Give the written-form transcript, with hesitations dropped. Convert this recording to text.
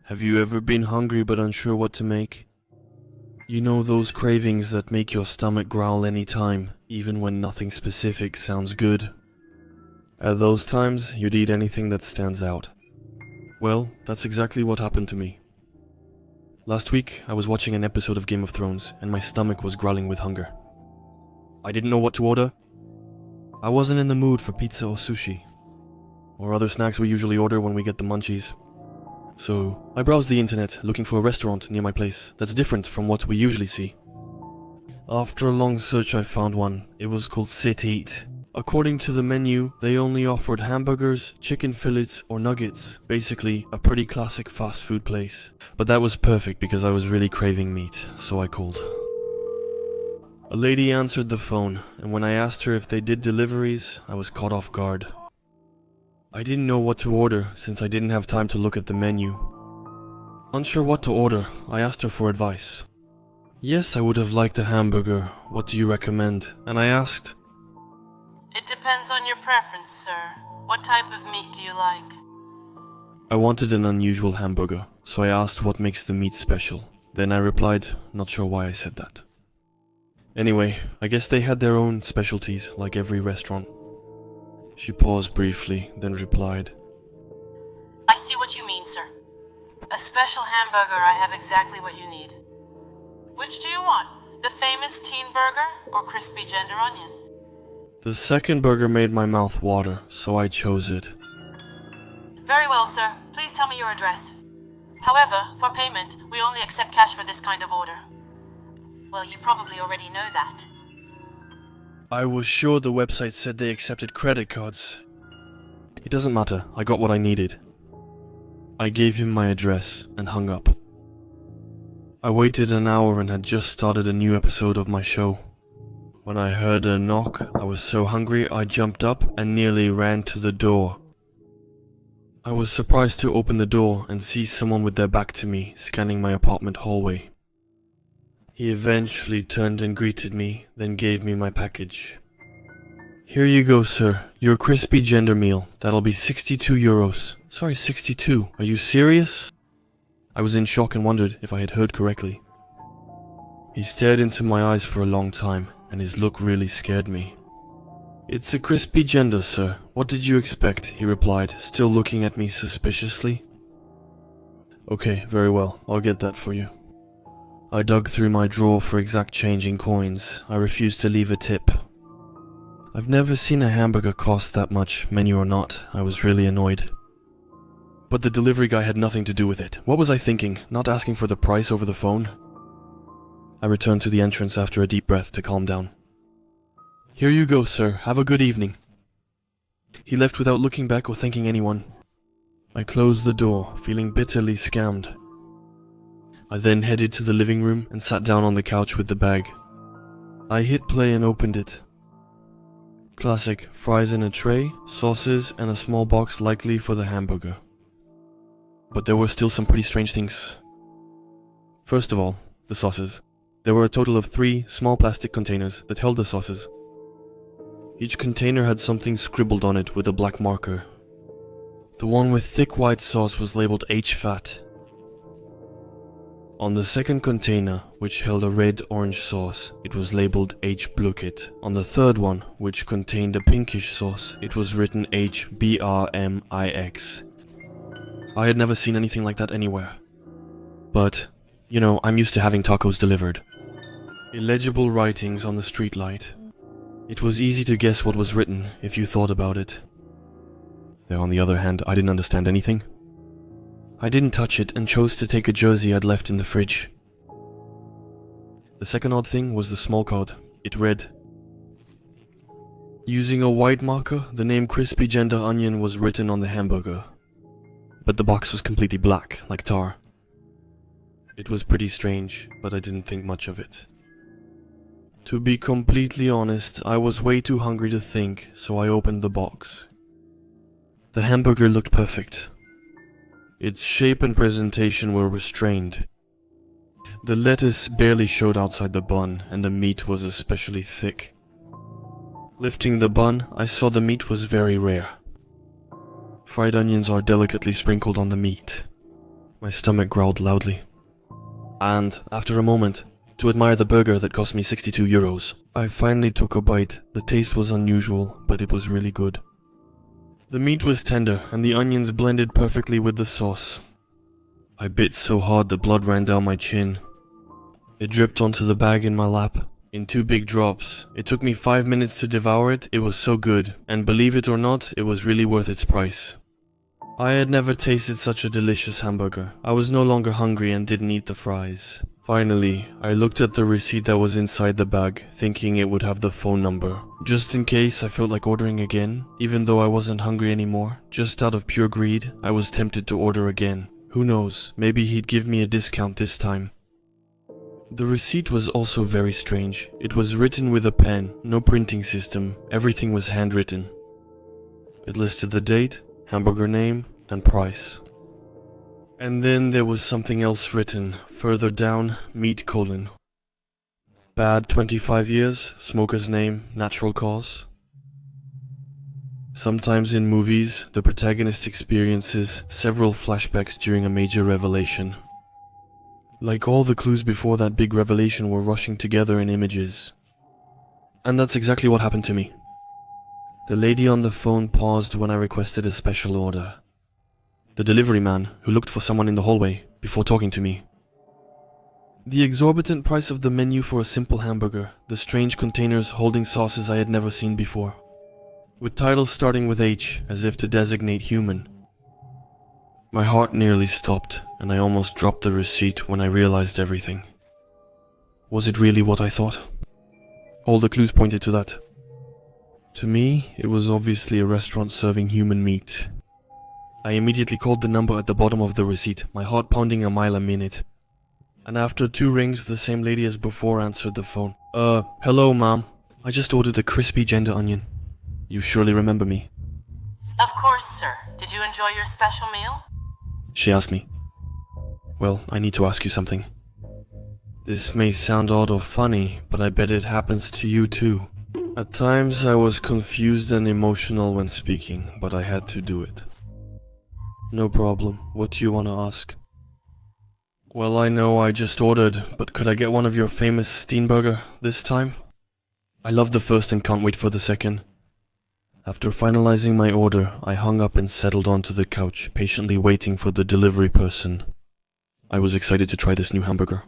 Have you ever been hungry but unsure what to make? You know those cravings that make your stomach growl anytime, even when nothing specific sounds good? At those times, you'd eat anything that stands out. Well, that's exactly what happened to me. Last week, I was watching an episode of Game of Thrones, and my stomach was growling with hunger. I didn't know what to order. I wasn't in the mood for pizza or sushi, or other snacks we usually order when we get the munchies. So, I browsed the internet looking for a restaurant near my place that's different from what we usually see. After a long search I found one. It was called Sit Eat. According to the menu, they only offered hamburgers, chicken fillets, or nuggets. Basically, a pretty classic fast food place. But that was perfect because I was really craving meat, so I called. A lady answered the phone, and when I asked her if they did deliveries, I was caught off guard. I didn't know what to order since I didn't have time to look at the menu. Unsure what to order, I asked her for advice. Yes, I would have liked a hamburger. What do you recommend? And I asked, It depends on your preference, sir. What type of meat do you like? I wanted an unusual hamburger, so I asked what makes the meat special. Then I replied, not sure why I said that. Anyway, I guess they had their own specialties, like every restaurant. She paused briefly, then replied, I see what you mean, sir. A special hamburger, I have exactly what you need. Which do you want? The famous teen burger or crispy gender onion? The second burger made my mouth water, so I chose it. Very well, sir. Please tell me your address. However, for payment, we only accept cash for this kind of order. Well, you probably already know that. I was sure the website said they accepted credit cards. It doesn't matter, I got what I needed. I gave him my address and hung up. I waited an hour and had just started a new episode of my show. When I heard a knock, I was so hungry I jumped up and nearly ran to the door. I was surprised to open the door and see someone with their back to me scanning my apartment hallway. He eventually turned and greeted me, then gave me my package. Here you go, sir. Your crispy gender meal. That'll be 62 euros. Sorry, 62. Are you serious? I was in shock and wondered if I had heard correctly. He stared into my eyes for a long time, and his look really scared me. It's a crispy gender, sir. What did you expect? He replied, still looking at me suspiciously. Okay, very well. I'll get that for you. I dug through my drawer for exact change in coins. I refused to leave a tip. I've never seen a hamburger cost that much, menu or not. I was really annoyed. But the delivery guy had nothing to do with it. What was I thinking? Not asking for the price over the phone? I returned to the entrance after a deep breath to calm down. Here you go, sir. Have a good evening. He left without looking back or thanking anyone. I closed the door, feeling bitterly scammed. I then headed to the living room and sat down on the couch with the bag. I hit play and opened it. Classic, fries in a tray, sauces, and a small box likely for the hamburger. But there were still some pretty strange things. First of all, the sauces. There were a total of 3 small plastic containers that held the sauces. Each container had something scribbled on it with a black marker. The one with thick white sauce was labeled H-Fat. On the second container, which held a red-orange sauce, it was labeled H-Bluket. On the third one, which contained a pinkish sauce, it was written H-BRMIX. I had never seen anything like that anywhere. But, you know, I'm used to having tacos delivered. Illegible writings on the streetlight. It was easy to guess what was written if you thought about it. There, on the other hand, I didn't understand anything. I didn't touch it and chose to take a jersey I'd left in the fridge. The second odd thing was the small card. It read, using a white marker, the name Crispy Gender Onion was written on the hamburger. But the box was completely black, like tar. It was pretty strange, but I didn't think much of it. To be completely honest, I was way too hungry to think, so I opened the box. The hamburger looked perfect. Its shape and presentation were restrained. The lettuce barely showed outside the bun, and the meat was especially thick. Lifting the bun, I saw the meat was very rare. Fried onions are delicately sprinkled on the meat. My stomach growled loudly. And, after a moment, to admire the burger that cost me 62 euros, I finally took a bite. The taste was unusual, but it was really good. The meat was tender, and the onions blended perfectly with the sauce. I bit so hard that blood ran down my chin. It dripped onto the bag in my lap, in 2 big drops. It took me 5 minutes to devour it. It was so good, and believe it or not, it was really worth its price. I had never tasted such a delicious hamburger. I was no longer hungry and didn't eat the fries. Finally, I looked at the receipt that was inside the bag, thinking it would have the phone number. Just in case I felt like ordering again, even though I wasn't hungry anymore. Just out of pure greed, I was tempted to order again. Who knows, maybe he'd give me a discount this time. The receipt was also very strange. It was written with a pen, no printing system, everything was handwritten. It listed the date, hamburger name, and price. And then there was something else written, further down, meat colon. Bad 25 years, smoker's name, natural cause. Sometimes in movies, the protagonist experiences several flashbacks during a major revelation. Like all the clues before that big revelation were rushing together in images. And that's exactly what happened to me. The lady on the phone paused when I requested a special order. The delivery man, who looked for someone in the hallway, before talking to me. The exorbitant price of the menu for a simple hamburger, the strange containers holding sauces I had never seen before. With titles starting with H, as if to designate human. My heart nearly stopped, and I almost dropped the receipt when I realized everything. Was it really what I thought? All the clues pointed to that. To me, it was obviously a restaurant serving human meat. I immediately called the number at the bottom of the receipt, my heart pounding a mile a minute. And after 2 rings, the same lady as before answered the phone. Hello, ma'am. I just ordered a crispy gender onion. You surely remember me. Of course, sir. Did you enjoy your special meal? She asked me. Well, I need to ask you something. This may sound odd or funny, but I bet it happens to you too. At times I was confused and emotional when speaking, but I had to do it. No problem. What do you want to ask? Well, I know I just ordered, but could I get one of your famous Steenburger this time? I love the first and can't wait for the second. After finalizing my order, I hung up and settled onto the couch, patiently waiting for the delivery person. I was excited to try this new hamburger.